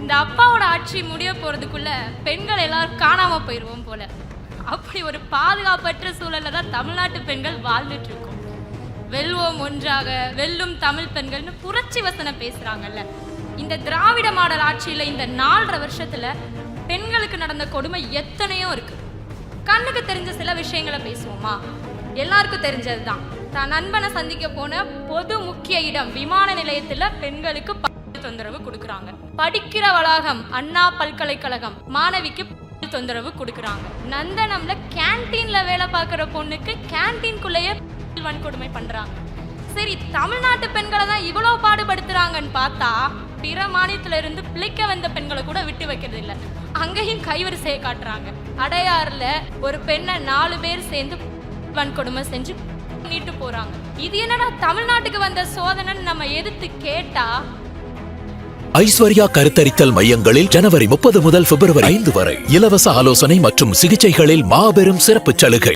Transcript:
இந்த அப்பாவோட ஆட்சி முடிய போறதுக்குள்ள பெண்கள் எல்லாரும் காணாம போயிருவோம் போல. அப்படி ஒரு பாதுகாப்பற்ற சூழல்ல தான் தமிழ்நாட்டு பெண்கள் வாழ்ந்துட்டு இருக்கோம். வெல்வோம் ஒன்றாக, வெல்லும் தமிழ் பெண்கள்னு புரட்சி வசனம் பேசுறாங்கல்ல. இந்த திராவிட மாடல் ஆட்சியில இந்த 4.5 வருஷத்துல பெண்களுக்கு நடந்த கொடுமை எத்தனையோ இருக்கு. கண்ணுக்கு தெரிஞ்ச சில விஷயங்களை பேசுவோமா? எல்லாருக்கும் தெரிஞ்சதுதான், தான் நண்பனை சந்திக்க போன பொது முக்கிய இடம் விமான நிலையத்துல பெண்களுக்கு தொந்தரவு கொடுக்குறாங்க. படிக்கிற வளாகம் அண்ணா பல்கலைக்கழகம் மாணவிக்கு தொந்தரவு கொடுக்குறாங்க. நந்தனம்ல கேன்டீன்ல வேலை பார்க்குற பொண்ணுக்கு கேன்டீன்குள்ளேயே வன்கொடுமை பண்றாங்க. சரி, தமிழ்நாட்டு பெண்களை தான் இவ்வளவு பாடுபடுத்துறாங்கன்னு பார்த்தா பிற மாநிலத்துல இருந்து பிழைக்க வந்த பெண்களை கூட விட்டு வைக்கிறது இல்லை. அங்கேயும் கைவரிசையை காட்டுறாங்க. அடையாறுல ஒரு பெண்ணை 4 பேர் சேர்ந்து வன்கொடுமை செஞ்சு நீட்டு போறாங்க. இது என்னடா தமிழ்நாட்டுக்கு வந்த சோதனைன்னு நம்ம எதிர்த்து கேட்டா, ஐஸ்வர்யா கருத்தரித்தல் மையங்களில் ஜனவரி 30 முதல் பிப்ரவரி 5 வரை இலவச ஆலோசனை மற்றும் சிகிச்சைகளில் மாபெரும் சிறப்பு சலுகை.